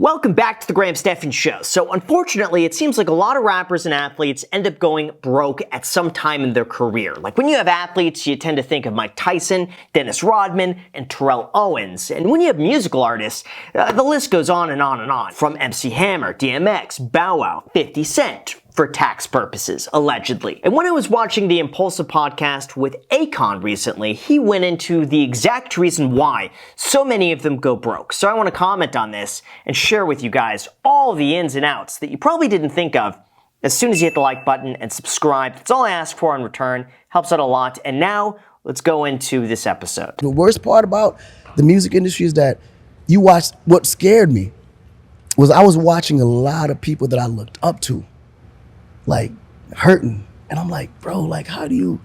Welcome back to the Graham Stephan Show. So unfortunately, it seems like a lot of rappers and athletes end up going broke at some time in their career. Like when you have athletes, you tend to think of Mike Tyson, Dennis Rodman, and Terrell Owens. And when you have musical artists, the list goes on and on and on. From MC Hammer, DMX, Bow Wow, 50 Cent, for tax purposes, allegedly. And when I was watching the Impulsive podcast with Akon recently, he went into the exact reason why so many of them go broke. So I want to comment on this and share with you guys all the ins and outs that you probably didn't think of as soon as you hit the like button and subscribe. That's all I ask for in return. Helps out a lot. And now, let's go into this episode. The worst part about the music industry is that you watch, what scared me was I was watching a lot of people that I looked up to, like hurting. And I'm like, bro, like how do you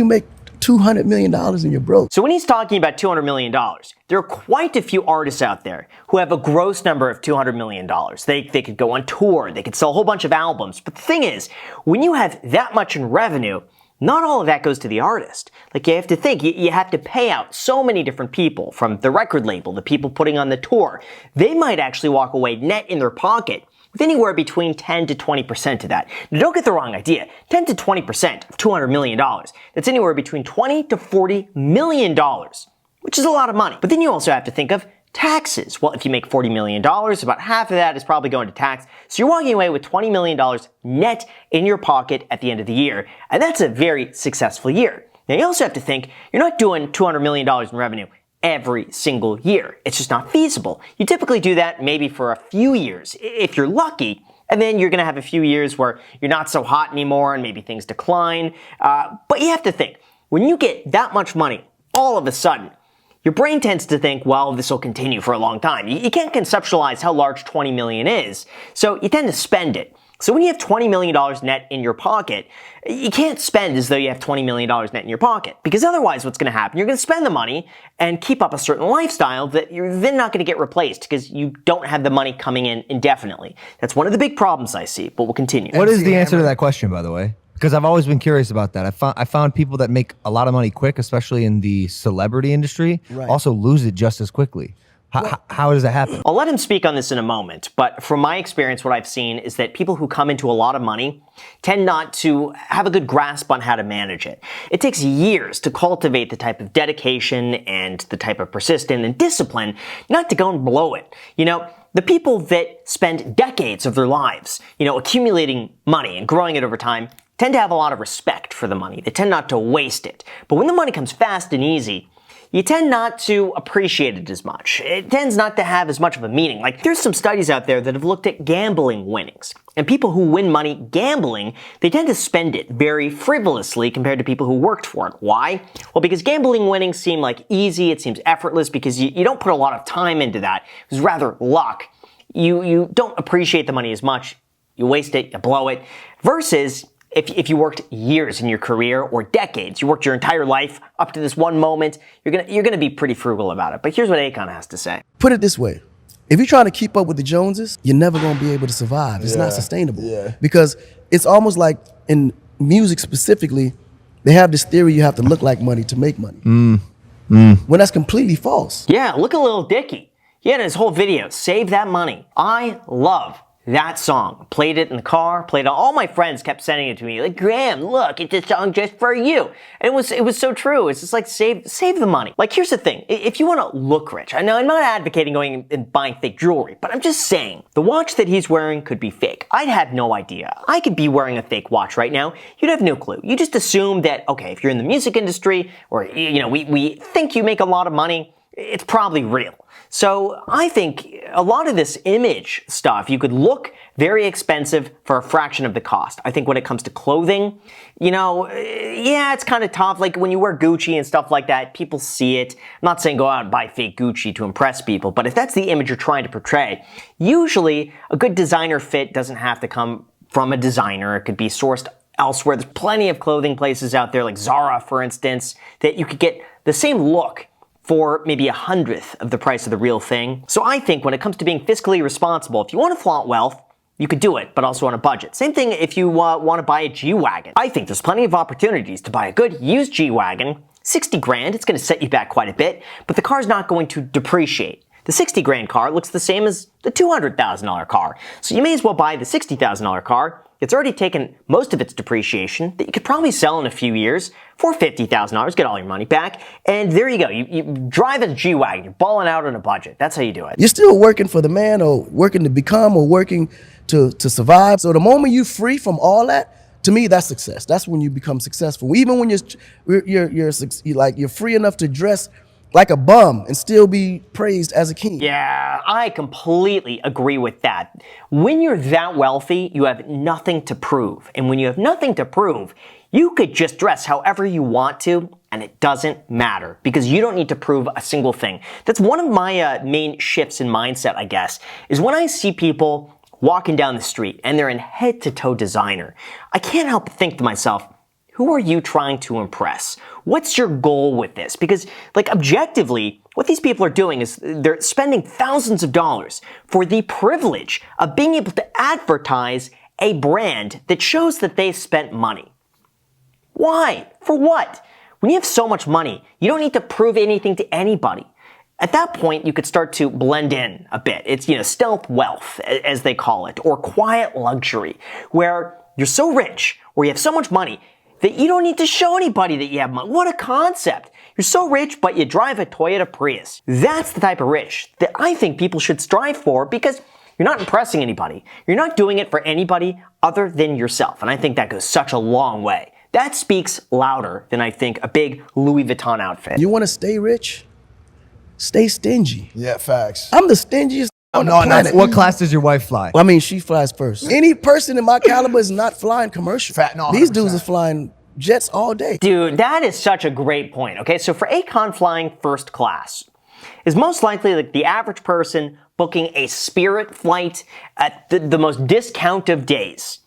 make $200 million and you're broke? So when he's talking about $200 million, there are quite a few artists out there who have a gross number of $200 million. They could go on tour, they could sell a whole bunch of albums. But the thing is, when you have that much in revenue, not all of that goes to the artist. Like you have to think, you have to pay out so many different people, from the record label, the people putting on the tour. They might actually walk away net in their pocket with anywhere between 10 to 20% of that. Now don't get the wrong idea. 10 to 20% of $200 million. That's anywhere between $20 to $40 million, which is a lot of money. But then you also have to think of taxes. Well, if you make $40 million, about half of that is probably going to tax. So you're walking away with $20 million net in your pocket at the end of the year. And that's a very successful year. Now you also have to think, you're not doing $200 million in revenue every single year. It's just not feasible. You typically do that maybe for a few years, if you're lucky, and then you're gonna have a few years where you're not so hot anymore and maybe things decline. But you have to think, when you get that much money all of a sudden, your brain tends to think, well, this will continue for a long time. You can't conceptualize how large 20 million is, so you tend to spend it. So when you have $20 million net in your pocket, you can't spend as though you have $20 million net in your pocket. Because otherwise what's going to happen, you're going to spend the money and keep up a certain lifestyle that you're then not going to get replaced because you don't have the money coming in indefinitely. That's one of the big problems I see, but we'll continue. What is the answer to that question, by the way? Because I've always been curious about that. I found people that make a lot of money quick, especially in the celebrity industry, also lose it just as quickly. How does that happen? I'll let him speak on this in a moment, but from my experience, what I've seen is that people who come into a lot of money tend not to have a good grasp on how to manage it. It takes years to cultivate the type of dedication and the type of persistence and discipline not to go and blow it. You know, the people that spend decades of their lives, accumulating money and growing it over time tend to have a lot of respect for the money. They tend not to waste it. But when the money comes fast and easy, you tend not to appreciate it as much. It tends not to have as much of a meaning. Like, there's some studies out there that have looked at gambling winnings. And people who win money gambling, they tend to spend it very frivolously compared to people who worked for it. Why? Well, because gambling winnings seem like easy, it seems effortless, because you don't put a lot of time into that. It's rather luck. You don't appreciate the money as much. You waste it, you blow it. Versus if you worked years in your career or decades, you worked your entire life up to this one moment, you're gonna be pretty frugal about it. But here's what Akon has to say. Put it this way. If you're trying to keep up with the Joneses, you're never gonna be able to survive. It's not sustainable. Because it's almost like in music specifically, they have this theory you have to look like money to make money. When that's completely false. Yeah, look at Lil Dicky. He had his whole video, Save That Money. I love that song. Played it in the car, played it. All my friends kept sending it to me. Like, Graham, look, it's a song just for you. And it was so true. It's just like, save the money. Like, here's the thing. If you want to look rich, I know I'm not advocating going and buying fake jewelry, but I'm just saying, the watch that he's wearing could be fake. I'd have no idea. I could be wearing a fake watch right now. You'd have no clue. You just assume that, okay, if you're in the music industry, or, we think you make a lot of money, it's probably real. So I think a lot of this image stuff, you could look very expensive for a fraction of the cost. I think when it comes to clothing, it's kind of tough. Like when you wear Gucci and stuff like that, people see it. I'm not saying go out and buy fake Gucci to impress people, but if that's the image you're trying to portray, usually a good designer fit doesn't have to come from a designer. It could be sourced elsewhere. There's plenty of clothing places out there, like Zara, for instance, that you could get the same look for maybe 100th of the price of the real thing. So I think when it comes to being fiscally responsible, if you want to flaunt wealth, you could do it, but also on a budget. Same thing if you want to buy a G-Wagon. I think there's plenty of opportunities to buy a good used G-Wagon, 60 grand, it's going to set you back quite a bit, but the car's not going to depreciate. The 60 grand car looks the same as the $200,000 car. So you may as well buy the $60,000 car. It's already taken most of its depreciation that you could probably sell in a few years for $50,000, get all your money back, and there you go. You drive a G-Wagon, you're balling out on a budget. That's how you do it. You're still working for the man, or working to become, or working to survive. So the moment you're free from all that, to me, that's success. That's when you become successful. Even when you're free enough to dress like a bum and still be praised as a king. Yeah, I completely agree with that. When you're that wealthy, you have nothing to prove. And when you have nothing to prove, you could just dress however you want to, and it doesn't matter because you don't need to prove a single thing. That's one of my main shifts in mindset, I guess, is when I see people walking down the street and they're in head-to-toe designer. I can't help but think to myself, who are you trying to impress? What's your goal with this? Because, like, objectively, what these people are doing is they're spending thousands of dollars for the privilege of being able to advertise a brand that shows that they've spent money. Why? For what? When you have so much money, you don't need to prove anything to anybody. At that point, you could start to blend in a bit. It's, stealth wealth, as they call it, or quiet luxury, where you're so rich, or you have so much money, that you don't need to show anybody that you have money. What a concept. You're so rich, but you drive a Toyota Prius. That's the type of rich that I think people should strive for because you're not impressing anybody. You're not doing it for anybody other than yourself. And I think that goes such a long way. That speaks louder than I think a big Louis Vuitton outfit. You want to stay rich? Stay stingy. Yeah, facts. I'm the stingiest on the planet. What class does your wife fly? Well, I mean, she flies first. Any person in my caliber is not flying commercial. No, These 100%. dudes are flying jets all day. Dude, that is such a great point. Okay, so for Akon flying first class is most likely like the average person booking a Spirit flight at the most discount of days.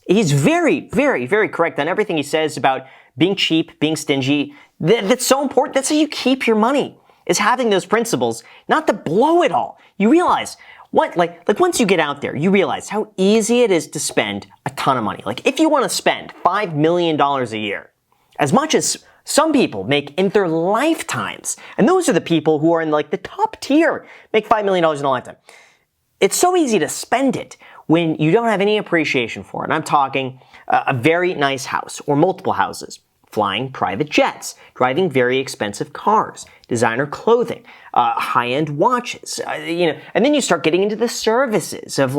He's very, very, very correct on everything he says about being cheap, being stingy. That's so important. That's how you keep your money, is having those principles, not to blow it all. You realize like once you get out there, you realize how easy it is to spend a ton of money. Like if you want to spend $5 million a year, as much as some people make in their lifetimes, and those are the people who are in like the top tier, make $5 million in a lifetime. It's so easy to spend it when you don't have any appreciation for it. And I'm talking a very nice house or multiple houses, flying private jets, driving very expensive cars, designer clothing, high-end watches, and then you start getting into the services of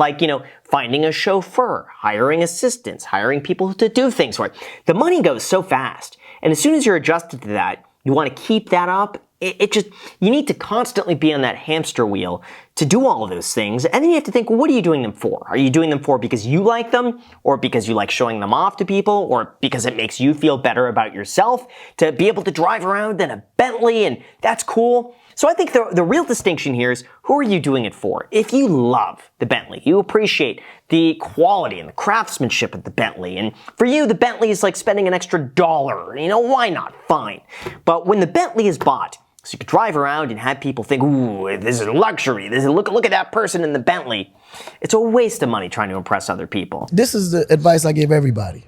finding a chauffeur, hiring assistants, hiring people to do things for it. The money goes so fast. And as soon as you're adjusted to that, you want to keep that up. You need to constantly be on that hamster wheel to do all of those things. And then you have to think, well, what are you doing them for? Are you doing them for because you like them, or because you like showing them off to people, or because it makes you feel better about yourself to be able to drive around in a Bentley and that's cool? So I think the real distinction here is, who are you doing it for? If you love the Bentley, you appreciate the quality and the craftsmanship of the Bentley, and for you, the Bentley is like spending an extra dollar. Why not? Fine. But when the Bentley is bought, so you could drive around and have people think, ooh, this is luxury. Look at that person in the Bentley. It's a waste of money trying to impress other people. This is the advice I give everybody.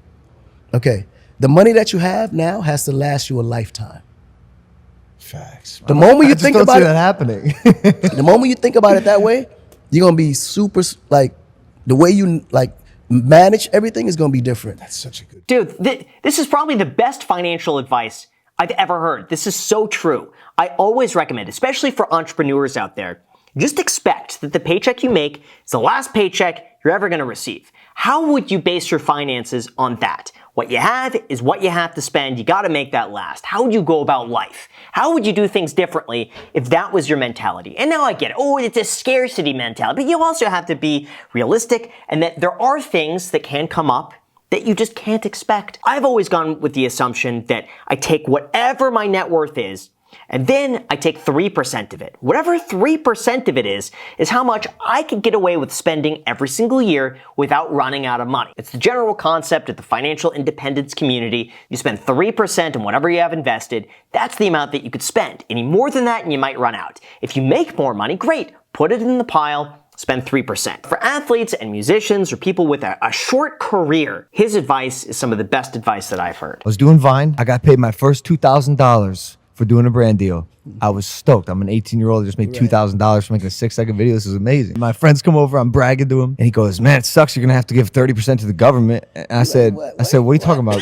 Okay, the money that you have now has to last you a lifetime. Facts. The moment you think don't about see it, that happening. the moment you think about it that way, you're gonna be super, the way you manage everything is gonna be different. That's such a good. Dude, this is probably the best financial advice I've ever heard. This is so true. I always recommend, especially for entrepreneurs out there, just expect that the paycheck you make is the last paycheck you're ever going to receive. How would you base your finances on that? What you have is what you have to spend. You got to make that last. How would you go about life? How would you do things differently if that was your mentality? And now I get it. Oh, it's a scarcity mentality. But you also have to be realistic, and that there are things that can come up that you just can't expect. I've always gone with the assumption that I take whatever my net worth is, and then I take 3% of it. Whatever 3% of it is how much I could get away with spending every single year without running out of money. It's the general concept of the financial independence community. You spend 3% on whatever you have invested. That's the amount that you could spend. Any more than that and you might run out. If you make more money, great. Put it in the pile. Spend 3%. For athletes and musicians or people with a short career, his advice is some of the best advice that I've heard. I was doing Vine. I got paid my first $2,000 for doing a brand deal. I was stoked. I'm an 18-year-old that just made $2,000 for making a 6-second video. This is amazing. My friends come over, I'm bragging to him, and he goes, man, it sucks. You're gonna have to give 30% to the government. And I said, what are you talking about?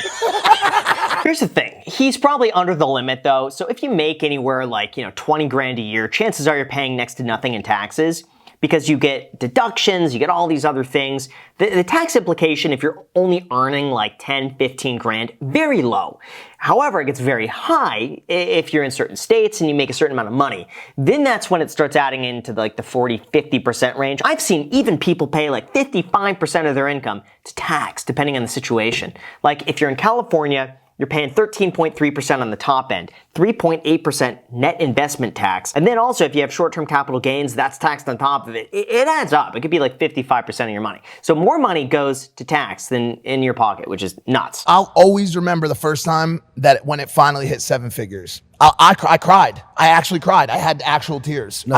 Here's the thing. He's probably under the limit though. So if you make anywhere like, 20 grand a year, chances are you're paying next to nothing in taxes because you get deductions, you get all these other things. The tax implication, if you're only earning like 10, 15 grand, very low. However, it gets very high if you're in certain states and you make a certain amount of money. Then that's when it starts adding into like the 40, 50% range. I've seen even people pay like 55% of their income to tax, depending on the situation. Like if you're in California, you're paying 13.3% on the top end, 3.8% net investment tax. And then also if you have short-term capital gains, that's taxed on top of it. It adds up. It could be like 55% of your money. So more money goes to tax than in your pocket, which is nuts. I'll always remember the first time that when it finally hit 7 figures. I cried. I actually cried. I had actual tears. No,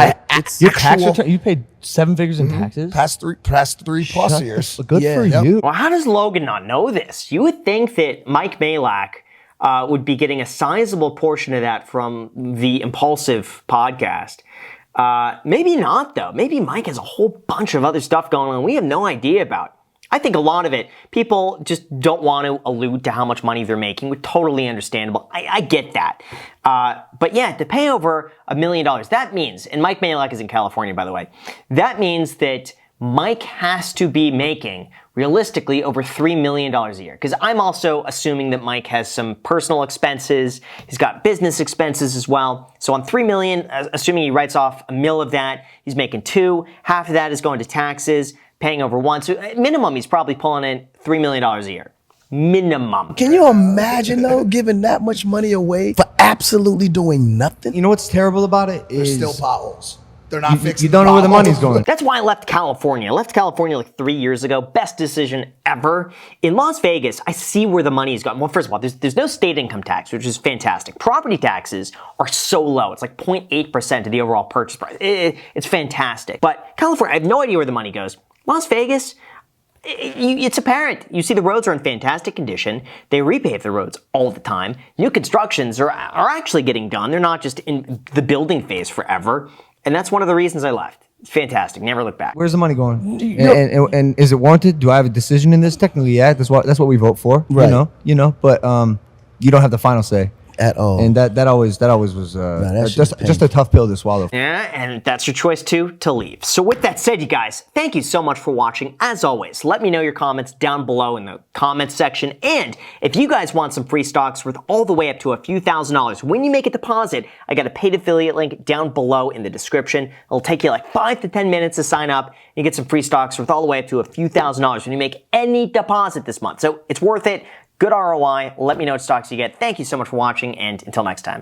Your tax return, you paid 7 figures in taxes? Past three plus years. Good for you. Well, how does Logan not know this? You would think that Mike Malak would be getting a sizable portion of that from the Impulsive podcast. Maybe not, though. Maybe Mike has a whole bunch of other stuff going on we have no idea about. I think a lot of it, people just don't want to allude to how much money they're making, which totally understandable. I get that. But yeah, to pay over $1 million, that means, and Mike Malak is in California, by the way, that means that Mike has to be making, realistically, over $3 million a year. Because I'm also assuming that Mike has some personal expenses. He's got business expenses as well. So on $3 million, assuming he writes off $1 million of that, he's making $2 million. Half of that is going to taxes, paying over $1 million. So at minimum, he's probably pulling in $3 million a year. Minimum. Can you imagine though, giving that much money away for absolutely doing nothing? You know what's terrible about it There's is still potholes. They're not fixing. you don't know where the money's potholes. going. That's why I left California. I left California like 3 years ago. Best decision ever. In Las Vegas, I see where the money is going. Well, first of all, there's no state income tax, which is fantastic. Property taxes are so low. It's like 0.8% of the overall purchase price. It's fantastic. But California, I have no idea where the money goes. Las Vegas, it's apparent. You see the roads are in fantastic condition. They repave the roads all the time. New constructions are actually getting done. They're not just in the building phase forever. And that's one of the reasons I left. It's fantastic. Never look back. Where's the money going? And is it warranted? Do I have a decision in this? Technically, yeah. That's what we vote for. Right. You know. But you don't have the final say At all. and that always was that shit just is a tough pill to swallow. Yeah, and that's your choice too, to leave. So with that said, you guys, thank you so much for watching. As always, let me know your comments down below in the comments section. And if you guys want some free stocks worth all the way up to a few $1,000s, when you make a deposit, I got a paid affiliate link down below in the description. It'll take you like 5 to 10 minutes to sign up. You get some free stocks worth all the way up to a few $1,000s when you make any deposit this month. So it's worth it. Good ROI. Let me know what stocks you get. Thank you so much for watching, and until next time.